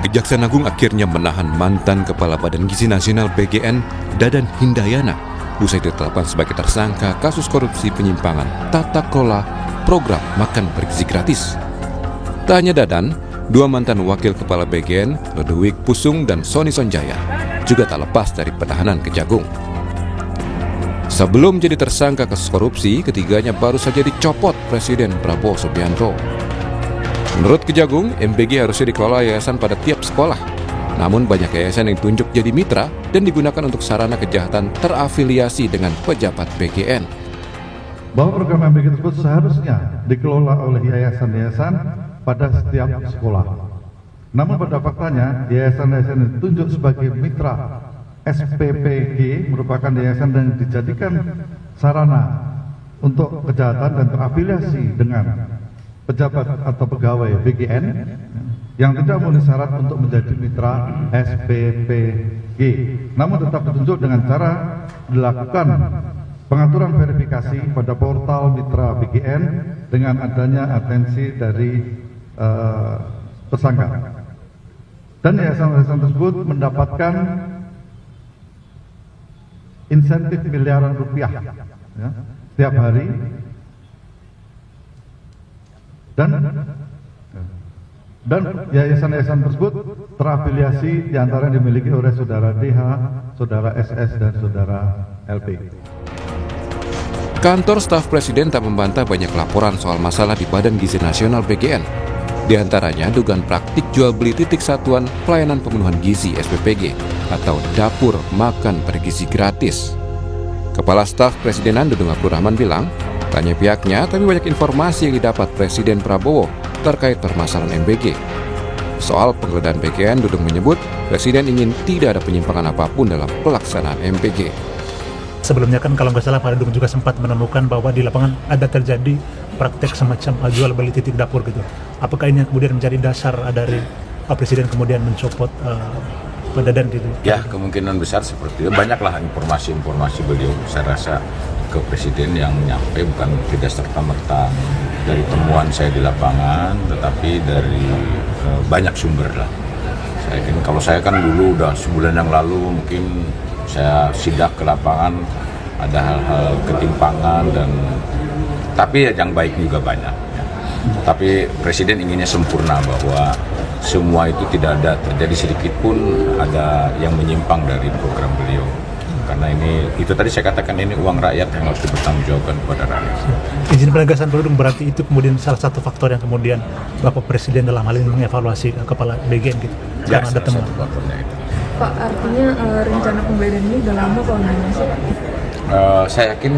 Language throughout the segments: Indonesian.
Kejaksaan Agung akhirnya menahan mantan Kepala Badan Gizi Nasional BGN, Dadan Hindayana, usai ditetapkan sebagai tersangka kasus korupsi penyimpangan tata kelola program makan bergizi gratis. Tak hanya Dadan, dua mantan wakil Kepala BGN, Ludwig Pusung dan Sony Sonjaya, juga tak lepas dari penahanan Kejagung. Sebelum jadi tersangka kasus korupsi, ketiganya baru saja dicopot Presiden Prabowo Subianto. Menurut Kejagung, MBG harusnya dikelola yayasan pada tiap sekolah. Namun banyak yayasan yang ditunjuk jadi mitra dan digunakan untuk sarana kejahatan terafiliasi dengan pejabat BGN. Bahwa program MBG tersebut seharusnya dikelola oleh yayasan-yayasan pada setiap sekolah. Namun pada faktanya, yayasan-yayasan yang ditunjuk sebagai mitra SPPG merupakan yayasan yang dijadikan sarana untuk kejahatan dan terafiliasi dengan pejabat atau pegawai BGN yang tidak memenuhi syarat untuk menjadi mitra SPPG, namun tetap ditunjuk dengan cara dilakukan pengaturan verifikasi pada portal mitra BGN dengan adanya atensi dari tersangka. Dan yayasan-yayasan tersebut mendapatkan insentif miliaran rupiah ya, setiap hari. Dan yayasan-yayasan tersebut terafiliasi diantara yang dimiliki oleh saudara DH, saudara SS, dan saudara LP. Kantor staf Presiden tak membantah banyak laporan soal masalah di Badan Gizi Nasional BGN. Di antaranya dugaan praktik jual beli titik satuan pelayanan pemenuhan gizi SPPG atau dapur makan bergizi gratis. Kepala Staf Presidenan Dudung Abdul Rahman bilang, tanya pihaknya, tapi banyak informasi yang didapat Presiden Prabowo terkait permasalahan MBG. Soal penggeledahan BGN, Dudung menyebut Presiden ingin tidak ada penyimpangan apapun dalam pelaksanaan MBG. Sebelumnya kan kalau nggak salah Pak Dudung juga sempat menemukan bahwa di lapangan ada terjadi praktek semacam jual beli titik dapur gitu. Apakah ini yang kemudian menjadi dasar dari Presiden kemudian mencopot Dadan gitu? Ya, kemungkinan besar seperti itu. Banyaklah informasi-informasi beliau, saya rasa ke Presiden yang nyampe bukan tidak serta-merta dari temuan saya di lapangan, tetapi dari banyak sumber lah. Saya yakin kalau saya kan dulu udah sebulan yang lalu mungkin saya sidak ke lapangan, ada hal-hal ketimpangan dan tapi yang baik juga banyak. Ya. Tapi Presiden inginnya sempurna bahwa semua itu tidak ada terjadi sedikit pun ada yang menyimpang dari program beliau. Karena ini, itu tadi saya katakan ini uang rakyat yang harus dipertanggungjawabkan kepada rakyat. Izin penegasan Pak Dudung berarti itu kemudian salah satu faktor yang kemudian Bapak Presiden dalam hal ini mengevaluasi kepala BGN gitu. Ya, karena ada temuan. satu faktornya itu. Pak, artinya rencana penggeledahan ini udah lama kalau nggak sih? Saya yakin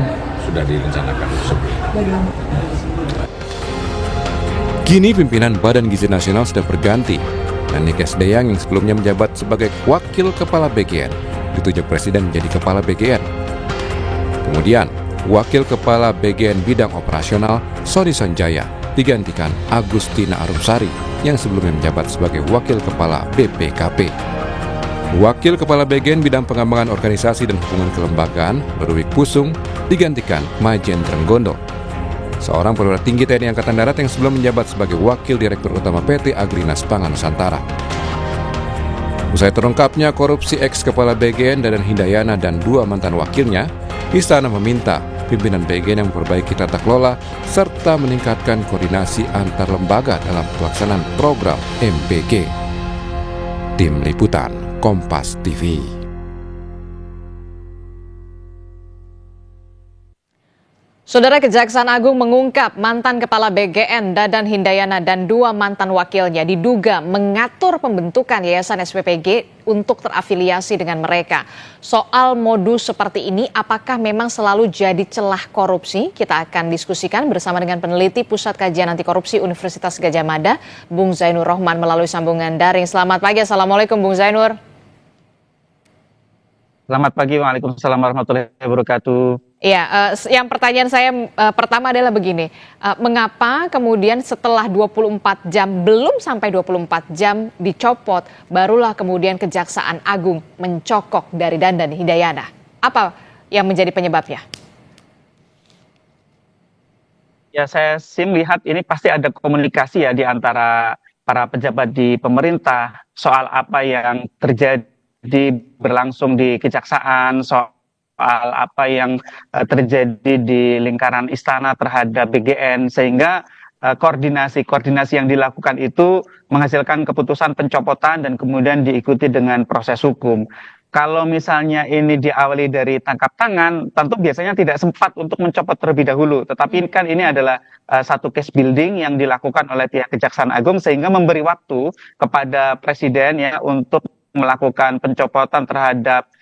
sudah direncanakan sebelumnya. Bagaimana? Kini pimpinan Badan Gizi Nasional sudah berganti, dan Nikes Deyang yang sebelumnya menjabat sebagai wakil kepala BGN ditunjuk Presiden menjadi kepala BGN. Kemudian, wakil kepala BGN bidang operasional Sony Sonjaya digantikan Agustina Arumsari yang sebelumnya menjabat sebagai wakil kepala BPKP. Wakil kepala BGN bidang pengembangan organisasi dan hubungan kelembagaan Ludwig Pusung digantikan Majen Trenggondo, seorang perwira tinggi TNI Angkatan Darat yang sebelum menjabat sebagai Wakil Direktur Utama PT Agrinas Pangan Nusantara. Usai terungkapnya korupsi ex-kepala BGN Dadan Hindayana dan dua mantan wakilnya, Istana meminta pimpinan BGN yang memperbaiki tata kelola serta meningkatkan koordinasi antar lembaga dalam pelaksanaan program MBG. Tim Liputan Kompas TV. Saudara, Kejaksaan Agung mengungkap mantan Kepala BGN Dadan Hindayana dan dua mantan wakilnya diduga mengatur pembentukan Yayasan SPPG untuk terafiliasi dengan mereka. Soal modus seperti ini, apakah memang selalu jadi celah korupsi? Kita akan diskusikan bersama dengan peneliti Pusat Kajian Anti Korupsi Universitas Gadjah Mada, Bung Zainur Rohman melalui sambungan daring. Selamat pagi, Assalamualaikum Bung Zainur. Selamat pagi, Waalaikumsalam warahmatullahi wabarakatuh. Ya, yang pertanyaan saya pertama adalah begini, mengapa kemudian setelah 24 jam, belum sampai 24 jam dicopot, barulah kemudian Kejaksaan Agung mencokok dari Dadan Hindayana? Apa yang menjadi penyebabnya? Ya, saya sih melihat ini pasti ada komunikasi ya di antara para pejabat di pemerintah soal apa yang terjadi berlangsung di kejaksaan, soal apa yang terjadi di lingkaran istana terhadap BGN, sehingga koordinasi yang dilakukan itu menghasilkan keputusan pencopotan dan kemudian diikuti dengan proses hukum. Kalau misalnya ini diawali dari tangkap tangan, tentu biasanya tidak sempat untuk mencopot terlebih dahulu. Tetapi kan ini adalah satu case building yang dilakukan oleh pihak Kejaksaan Agung, sehingga memberi waktu kepada Presiden ya untuk melakukan pencopotan terhadap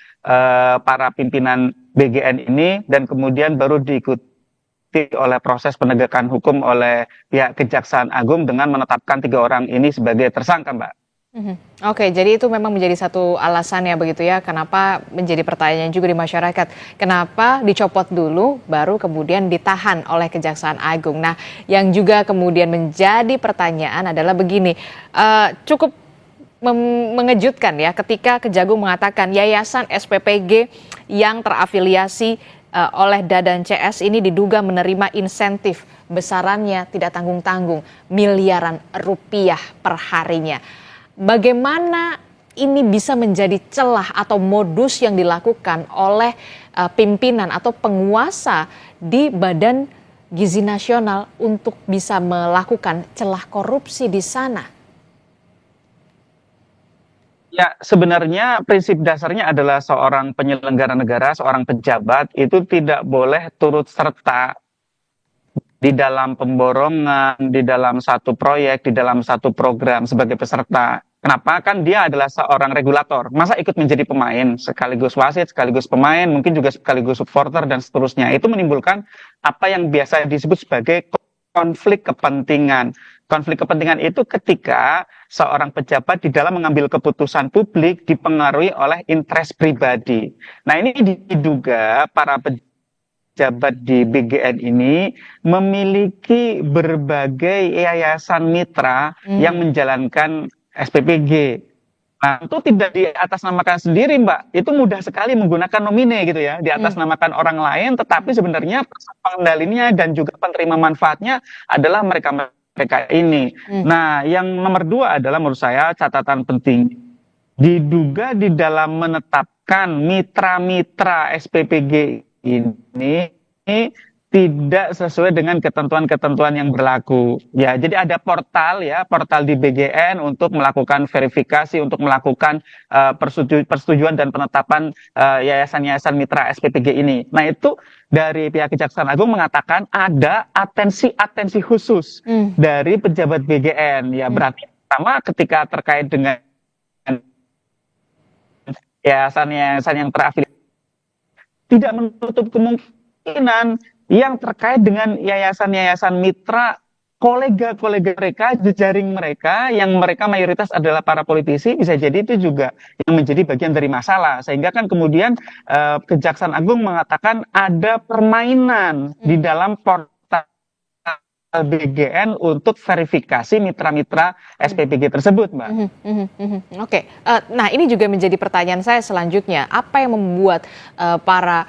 para pimpinan BGN ini, dan kemudian baru diikuti oleh proses penegakan hukum oleh pihak Kejaksaan Agung dengan menetapkan 3 orang ini sebagai tersangka, Mbak. Oke, jadi itu memang menjadi satu alasannya begitu ya, kenapa menjadi pertanyaan juga di masyarakat. Kenapa dicopot dulu, baru kemudian ditahan oleh Kejaksaan Agung. Nah, yang juga kemudian menjadi pertanyaan adalah begini, cukup mengejutkan ya ketika Kejagung mengatakan yayasan SPPG yang terafiliasi oleh Dadan CS ini diduga menerima insentif besarannya tidak tanggung-tanggung miliaran rupiah per harinya. Bagaimana ini bisa menjadi celah atau modus yang dilakukan oleh pimpinan atau penguasa di Badan Gizi Nasional untuk bisa melakukan celah korupsi di sana? Ya, sebenarnya prinsip dasarnya adalah seorang penyelenggara negara, seorang pejabat itu tidak boleh turut serta di dalam pemborongan, di dalam satu proyek, di dalam satu program sebagai peserta. Kenapa? Kan dia adalah seorang regulator. Masa ikut menjadi pemain, sekaligus wasit, sekaligus pemain, mungkin juga sekaligus supporter dan seterusnya. Itu menimbulkan apa yang biasa disebut sebagai konflik kepentingan. Konflik kepentingan itu ketika seorang pejabat di dalam mengambil keputusan publik dipengaruhi oleh interest pribadi. Nah, ini diduga para pejabat di BGN ini memiliki berbagai yayasan mitra yang menjalankan SPPG. Nah, itu tidak diatasnamakan sendiri, Mbak. Itu mudah sekali menggunakan nomine gitu ya, diatasnamakan orang lain, tetapi sebenarnya pengendalinya dan juga penerima manfaatnya adalah mereka ini. Nah, yang nomor 2 adalah menurut saya catatan penting. Diduga di dalam menetapkan mitra-mitra SPPG ini tidak sesuai dengan ketentuan-ketentuan yang berlaku. Ya, jadi ada portal di BGN untuk melakukan verifikasi, untuk melakukan persetujuan dan penetapan yayasan-yayasan mitra SPPG ini. Nah, itu dari pihak Kejaksaan Agung mengatakan ada atensi khusus dari pejabat BGN. Ya, berarti pertama ketika terkait dengan yayasan-yayasan yang terafiliasi, tidak menutup kemungkinan yang terkait dengan yayasan-yayasan mitra kolega-kolega mereka, jejaring mereka yang mereka mayoritas adalah para politisi, bisa jadi itu juga yang menjadi bagian dari masalah. Sehingga kan kemudian Kejaksaan Agung mengatakan ada permainan di dalam portal BGN untuk verifikasi mitra-mitra SPPG tersebut, Mbak. Oke. Nah, ini juga menjadi pertanyaan saya selanjutnya. Apa yang membuat para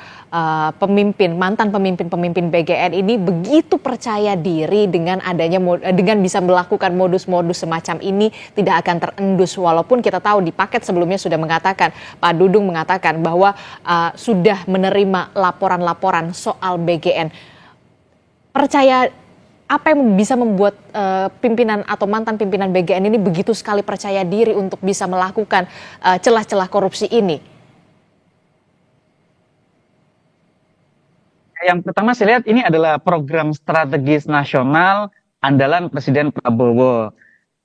mantan pemimpin BGN ini begitu percaya diri dengan adanya dengan bisa melakukan modus-modus semacam ini tidak akan terendus, walaupun kita tahu di paket sebelumnya sudah mengatakan, Pak Dudung mengatakan bahwa sudah menerima laporan-laporan soal BGN. Percaya apa yang bisa membuat pimpinan atau mantan pimpinan BGN ini begitu sekali percaya diri untuk bisa melakukan celah-celah korupsi ini? Yang pertama saya lihat ini adalah program strategis nasional andalan Presiden Prabowo.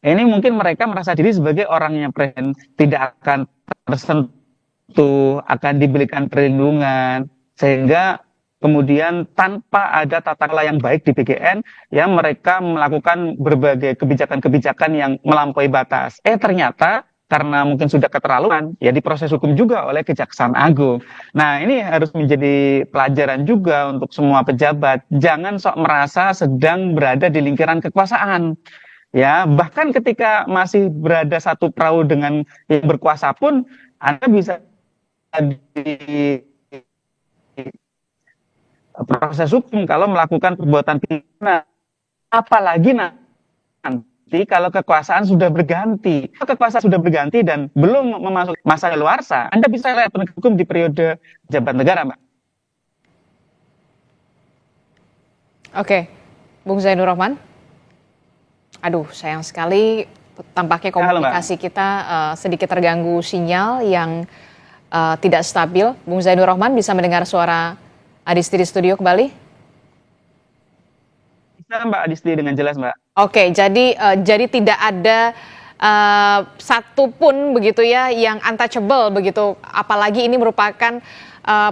Ini mungkin mereka merasa diri sebagai orangnya presiden, tidak akan tersentuh, akan diberikan perlindungan, sehingga kemudian tanpa ada tata kelola yang baik di BGN, ya mereka melakukan berbagai kebijakan-kebijakan yang melampaui batas. Ternyata karena mungkin sudah keterlaluan, ya diproses hukum juga oleh Kejaksaan Agung. Nah, ini harus menjadi pelajaran juga untuk semua pejabat. Jangan sok merasa sedang berada di lingkaran kekuasaan. Ya, bahkan ketika masih berada satu perahu dengan yang berkuasa pun, Anda bisa di proses hukum kalau melakukan perbuatan pidana, apalagi nanti kalau kekuasaan sudah berganti. Kalau kekuasaan sudah berganti dan belum memasuki masa daluarsa, Anda bisa lihat penegak hukum di periode jabat negara, Mbak. Oke, Bung Zainur Rohman. Aduh, sayang sekali tampaknya komunikasi kita sedikit terganggu sinyal yang tidak stabil. Bung Zainur Rohman bisa mendengar suara Adisti di studio kembali? Bisa Mbak Adisti dengan jelas, Mbak. Oke, jadi tidak ada satupun begitu ya yang untouchable begitu, apalagi ini merupakan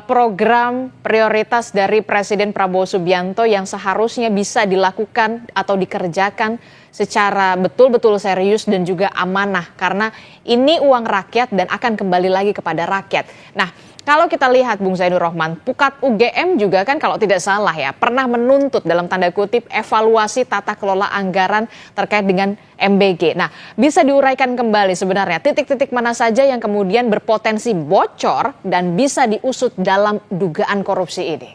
program prioritas dari Presiden Prabowo Subianto yang seharusnya bisa dilakukan atau dikerjakan secara betul-betul serius dan juga amanah, karena ini uang rakyat dan akan kembali lagi kepada rakyat. Nah, kalau kita lihat Bung Zainur Rohman, Pukat UGM juga kan kalau tidak salah ya, pernah menuntut dalam tanda kutip evaluasi tata kelola anggaran terkait dengan MBG. Nah, bisa diuraikan kembali sebenarnya titik-titik mana saja yang kemudian berpotensi bocor dan bisa diusut dalam dugaan korupsi ini?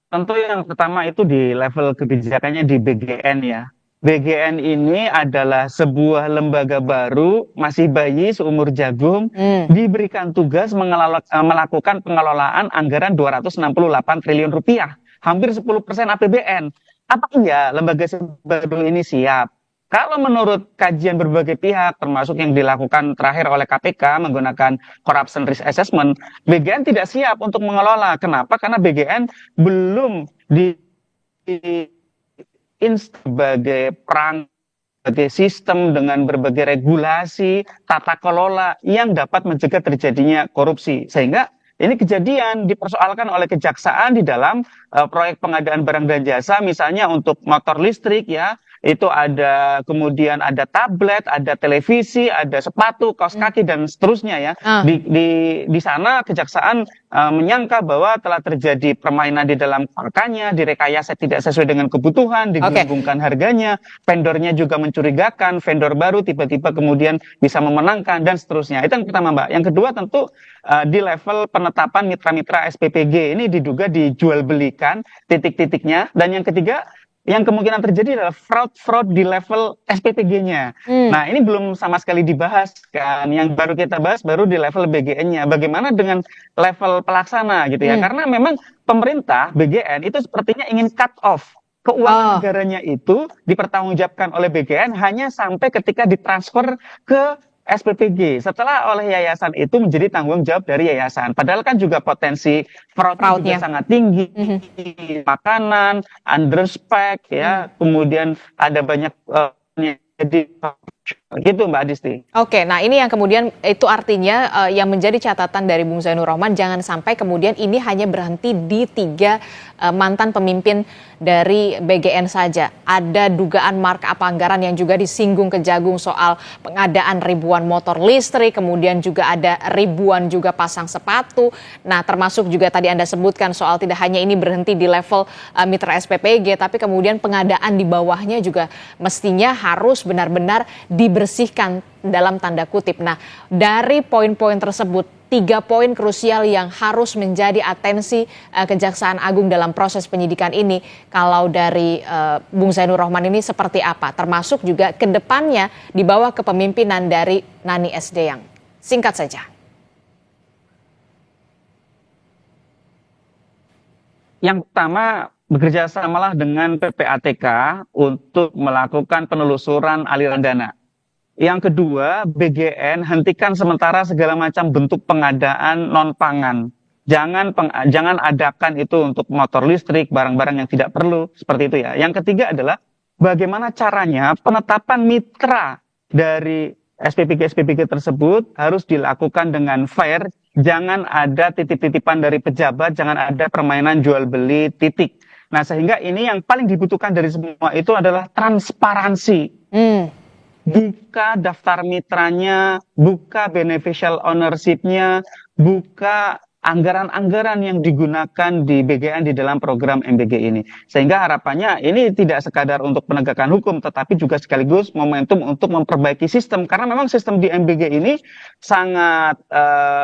Tentu yang pertama itu di level kebijakannya di BGN ya. BGN ini adalah sebuah lembaga baru, masih bayi seumur jagung, diberikan tugas melakukan pengelolaan anggaran 268 triliun rupiah, hampir 10% APBN. Apa iya lembaga baru ini siap? Kalau menurut kajian berbagai pihak, termasuk yang dilakukan terakhir oleh KPK menggunakan Corruption Risk Assessment, BGN tidak siap untuk mengelola. Kenapa? Karena BGN belum sebagai sebagai sistem dengan berbagai regulasi, tata kelola yang dapat mencegah terjadinya korupsi. Sehingga ini kejadian dipersoalkan oleh kejaksaan di dalam proyek pengadaan barang dan jasa, misalnya untuk motor listrik ya, itu ada kemudian ada tablet, ada televisi, ada sepatu, kaos kaki dan seterusnya ya. Di sana kejaksaan menyangka bahwa telah terjadi permainan di dalam angkanya, direkayasa tidak sesuai dengan kebutuhan, digabungkan harganya, vendornya juga mencurigakan, vendor baru tiba-tiba kemudian bisa memenangkan dan seterusnya. Itu yang pertama, Mbak. Yang kedua tentu di level penetapan mitra-mitra SPPG ini diduga dijual belikan titik-titiknya, dan yang ketiga yang kemungkinan terjadi adalah fraud di level SPPG-nya. Nah, ini belum sama sekali dibahas kan. Yang baru kita bahas baru di level BGN-nya. Bagaimana dengan level pelaksana gitu ya? Karena memang pemerintah BGN itu sepertinya ingin cut off keuangan negaranya itu dipertanggungjawabkan oleh BGN hanya sampai ketika ditransfer ke SPPG. Setelah oleh yayasan itu menjadi tanggung jawab dari yayasan. Padahal kan juga potensi fraudnya juga sangat tinggi. Makanan, underspec, ya, kemudian ada banyak jadi gitu Mbak Adisti. Oke, nah ini yang kemudian itu artinya yang menjadi catatan dari Bung Zainur Rohman, jangan sampai kemudian ini hanya berhenti di 3 mantan pemimpin dari BGN saja. Ada dugaan markup anggaran yang juga disinggung Kejagung soal pengadaan ribuan motor listrik, kemudian juga ada ribuan juga pasang sepatu. Nah, termasuk juga tadi Anda sebutkan soal tidak hanya ini berhenti di level mitra SPPG, tapi kemudian pengadaan di bawahnya juga mestinya harus benar-benar dibersihkan dalam tanda kutip. Nah, dari poin-poin tersebut, 3 poin krusial yang harus menjadi atensi Kejaksaan Agung dalam proses penyidikan ini, kalau dari Bung Zainur Rohman ini seperti apa? Termasuk juga ke depannya di bawah kepemimpinan dari Nani Sdeyang. Singkat saja. Yang pertama, bekerja samalah dengan PPATK untuk melakukan penelusuran aliran dana. Yang kedua, BGN hentikan sementara segala macam bentuk pengadaan non-pangan. Jangan adakan itu untuk motor listrik, barang-barang yang tidak perlu, seperti itu ya. Yang ketiga adalah bagaimana caranya penetapan mitra dari SPPG tersebut harus dilakukan dengan fair. Jangan ada titip-titipan dari pejabat, jangan ada permainan jual beli titik. Nah, sehingga ini yang paling dibutuhkan dari semua itu adalah transparansi. Buka daftar mitranya, buka beneficial ownership-nya, buka anggaran-anggaran yang digunakan di BGN di dalam program MBG ini. Sehingga harapannya ini tidak sekadar untuk penegakan hukum, tetapi juga sekaligus momentum untuk memperbaiki sistem. Karena memang sistem di MBG ini sangat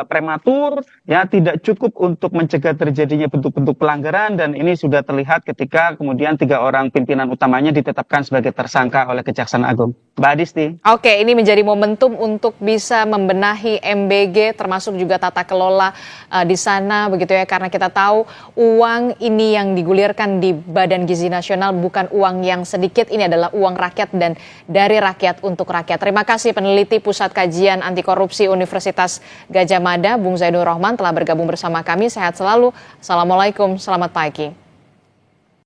prematur, ya, tidak cukup untuk mencegah terjadinya bentuk-bentuk pelanggaran, dan ini sudah terlihat ketika kemudian 3 orang pimpinan utamanya ditetapkan sebagai tersangka oleh Kejaksaan Agung. Mbak Adisti. Oke, ini menjadi momentum untuk bisa membenahi MBG termasuk juga tata kelola di sana begitu ya, karena kita tahu uang ini yang digulirkan di Badan Gizi Nasional bukan uang yang sedikit, ini adalah uang rakyat dan dari rakyat untuk rakyat. Terima kasih peneliti Pusat Kajian Anti Korupsi Universitas Gadjah Mada, Bung Zainur Rohman telah bergabung bersama kami. Sehat selalu. Assalamualaikum, selamat pagi.